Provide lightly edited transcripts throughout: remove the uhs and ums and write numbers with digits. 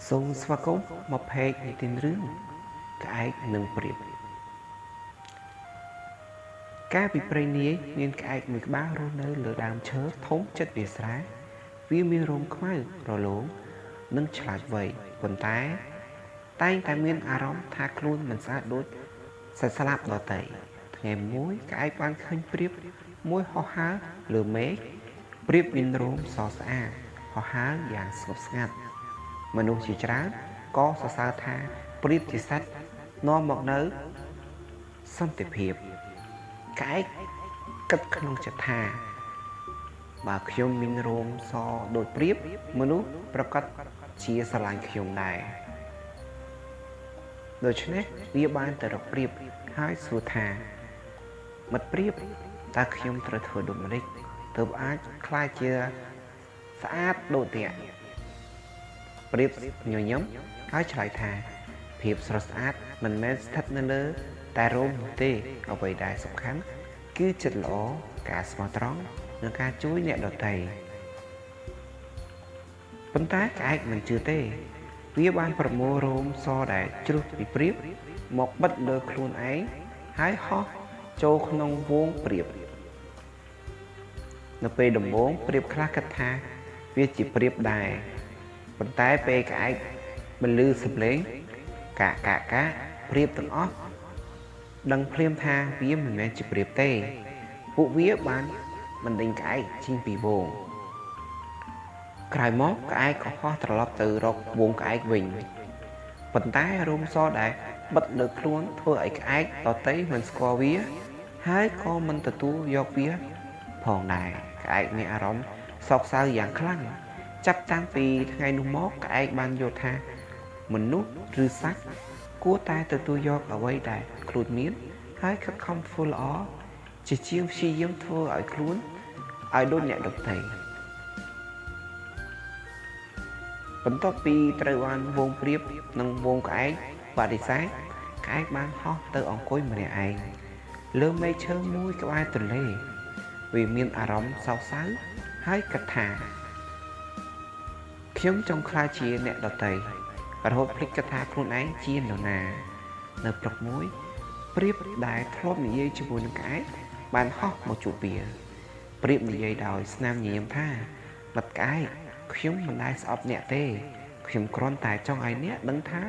សូមស្វាគមន៍មកផេកនិទានរឿងក្អែកនិងព្រាបកាលពីព្រេងនាយមានក្អែកមួយក្បាលរស់នៅលើដើមឈើធំជិតវាលស្រែវាមានរោមខ្មៅរលោងនិងឆ្លាតវៃប៉ុន្តែតែងតែមានអារម្មណ៍ថាខ្លួនមិនស្អាតដូចសត្វស្លាបដទៃថ្ងៃមួយក្អែកបានឃើញព្រាបមួយហោះហើរលើមេឃព្រាបមានរោមសស្អាតហោះហើរយ៉ាងស្ងប់ស្ងាត់មនុស្សជាច្រើនក៏សរសើរថាព្រាបជាសត្វនាំមកនៅសន្តិភាពក្អែកគិតក្នុងចិត្តថាបើខ្ញុំមានរោមសដូចព្រាបមនុស្សប្រកាសជាស្រឡាញ់ខ្ញុំដែរដូច្នេះវាបានទៅរកព្រាបហើយសួរថាមិត្តព្រាបតើខ្ញុំត្រូវធ្វើដូចម្តេចទើបអាចក្លាយជាស្អាតដូចអ្នកព្រាបញញឹមហើយឆ្លើយថាភាពស្រស់ស្អាតមិនមែនស្ថិតនៅលើតែរោមនោះទេអ្វីដែលសំខាន់គឺចិត្តល្អការស្មោះត្រង់និងការជួយអ្នកដទៃប៉ុន្តែក្អែកមិនជឿទេវាបានប្រមូលរោមសដែលជ្រុះពីព្រាបមកបិទលើខ្លួនឯងហើយហោះចូលក្នុងវងព្រាបនៅពេលដំបូងព្រាបខ្លះគិតថាវាជាព្រាបដែរប៉ុន្តែពេលក្អែកបន្លឺសំឡេងកាព្រាបទាំងអស់ដឹងភ្លាមថាវាមិនមែនជាព្រាបទេពួកវាបានបណ្ដេញក្អែកចេញពីវងក្រោយមកក្អែកក៏ហោះត្រឡប់ទៅរកវងក្អែកវិញប៉ុន្តែរោមសដែលបិទលើខ្លួនធ្វើឲ្យក្អែកដទៃមិនស្គាល់វាហើយក៏មិនទទួលយកវាផងដែរក្អែកមានអារម្មណ៍សោកសៅយ៉ាងខ្លាំងចាប់តាំងពីថ្ងៃនោះមកក្អែកបានយល់ថាមនុស្សឬសត្វគួរតែទទួលយកអ្វីដែលខ្លួនមានហើយខិតខំធ្វើល្អជាជាងព្យាយាមធ្វើឲ្យខ្លួនឲ្យដូចអ្នកដទៃបន្ទាប់ពីត្រូវបានវងព្រាបនិងវងក្អែកបដិសេធក្អែកបានហោះទៅអង្គុយម្នាក់ឯងលើមែកឈើមួយក្បែរទន្លេវាមានអារម្មណ៍សោកសៅហើយគិតថាខ្ញុំចង់ក្លាយជាអ្នកដទៃរហូតភ្លេចគិតថាខ្លួនឯងជានរណានៅព្រឹកមួយព្រាបដែលធ្លាប់និយាយជាមួយនឹងក្អែកបានហោះមកជួបវាព្រាបនិយាយដោយស្នាមញញឹមថាមិត្តក្អែកខ្ញុំមិនដែលស្អប់អ្នកទេខ្ញុំគ្រាន់តែចង់ឲ្យអ្នកដឹងថា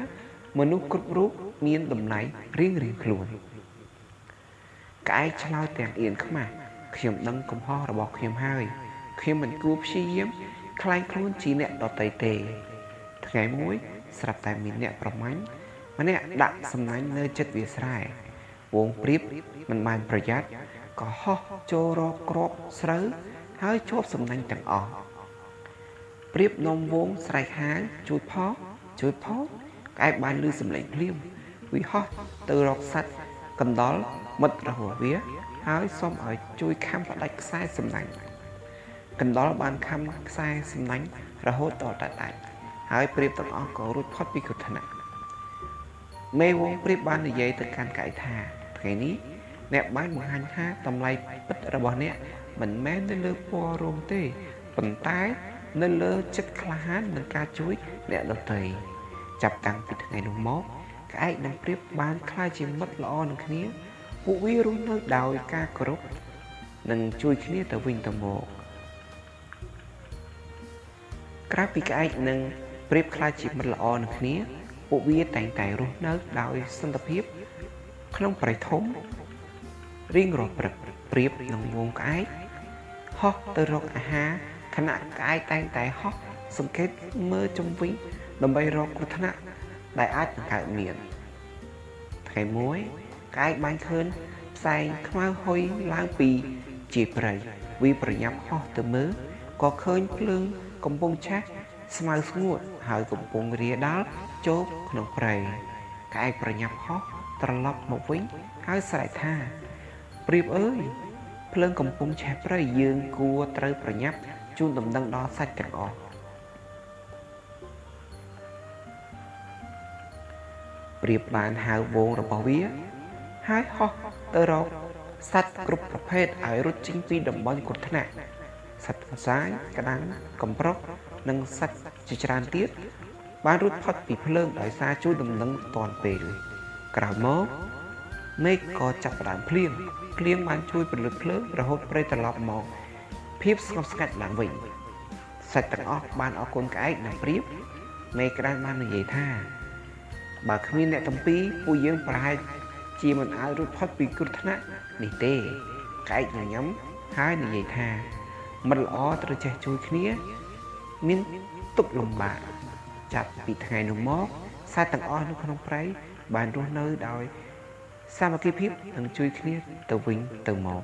មនុស្សគ្រប់រូបមានតម្លៃរៀងៗខ្លួនក្អែកឆ្លើយទាំងអៀនខ្មាស់ខ្ញុំដឹងកំហុសរបស់ខ្ញុំហើយខ្ញុំមិនគួរព្យាយាមខ្លែងខ្លួនជាអ្នកដទៃទេថ្ងៃមួយស្រាប់តែមានអ្នកប្រមាញ់ម្នាក់ដាក់សំណាញ់នៅចិត្តវាលស្រែវងព្រាបមិនបានប្រយ័ត្នក៏ហោះចូលរកគ្រាប់ស្រូវហើយជាប់សំណាញ់ទាំងអស់ព្រាបនំវងស្រែកហាវជួយផលក្អែកបានឮសំឡេងភ្លាមវាហោះទៅរកសត្វកណ្ដុរមិត្តរបស់វាហើយសុំឲ្យជួយខំផ្ដាច់ខ្សែសំណាញ់កណ្ដុរបានខំខ្សែសំណាញ់រហូតដល់តែដាច់ហើយព្រាបទាំងអស់ក៏រួចផុតពីគ្រោះថ្នាក់មេវងព្រាបបាននិយាយទៅកាន់ក្អែកថាថ្ងៃនេះអ្នកបានបង្ហាញថាតម្លៃពិតរបស់អ្នកមិនមែននៅលើពណ៌រោមទេប៉ុន្តែនៅលើចិត្តក្លាហាននិងការជួយអ្នកដទៃចាប់តាំងពីថ្ងៃនោះមកក្អែកនិងព្រាបបានក្លាយជាមិត្តល្អនឹងគ្នាពួកវារស់នៅដោយការគោរពនិងជួយគ្នាទៅវិញទៅមកក្រៅពីក្អែកនិងព្រាបក្លាយជាមិត្តល្អនឹងគ្នាពួកវាតែងតែរស់នៅដោយសន្តិភាពក្នុងព្រៃធំរៀងរាល់ព្រឹកព្រាបនិងវងក្អែកហោះទៅរកអាហារខណៈក្អែកតែងតែហោះសង្កេតមើលជុំវិញដើម្បីរកគ្រោះថ្នាក់ដែលអាចនឹងកើតមានថ្ងៃមួយក្អែកបានឃើញផ្សែងខ្មៅហុយឡើងពីជាព្រៃវាប្រញាប់ហោះទៅមើលក៏ឃើញភ្លើងកំពុងឆេះស្មៅស្ងួតហើយកំពុងរាដាល់ចូលក្នុងព្រៃក្អែកប្រញាប់ហោះត្រឡប់មកវិញហើយស្រែកថាព្រាបអើយភ្លើងកំពុងឆេះព្រៃយើងគួរត្រូវប្រញាប់ជូនដំណឹងដល់សត្វទាំងអស់ព្រាបបានហៅវងរបស់វាហើយហោះទៅរកសត្វគ្រប់ប្រភេទឲ្យរត់ចេញពីតំបន់គ្រោះថ្នាក់សត្វផ្សាយក្តាំងកំប្រុកនិងសត្វជាច្រើនទៀត បានរួចផុតពីភ្លើងដោយសារជួយដំណឹងតាន់ពេលក្រោយមកមេឃក៏ចាប់ផ្ដើមភ្លៀងបានជួយពន្លត់ភ្លើងរហូតព្រៃត្រឡប់មកភាពស្ងប់ស្ងាត់ឡើងវិញសាច់ទាំងអស់បានអរគុណក្អែកនិងព្រាបមេក្រាញបាននិយាយថាបើគ្មានអ្នកទាំងពីរពួកយើងប្រហែលជាមិនអាចរួចផុតពីគ្រោះថ្នាក់នេះទេក្អែកញញឹមហើយនិយាយថាមិត្តល្អត្រូវចេះជួយគ្នាមានទុក្ខលំបាកចាប់ពីថ្ងៃនោះមកសត្វទាំងអស់នៅក្នុងព្រៃបានរស់នៅដោយសាមគ្គីភាពនិងជួយគ្នាទៅវិញទៅមក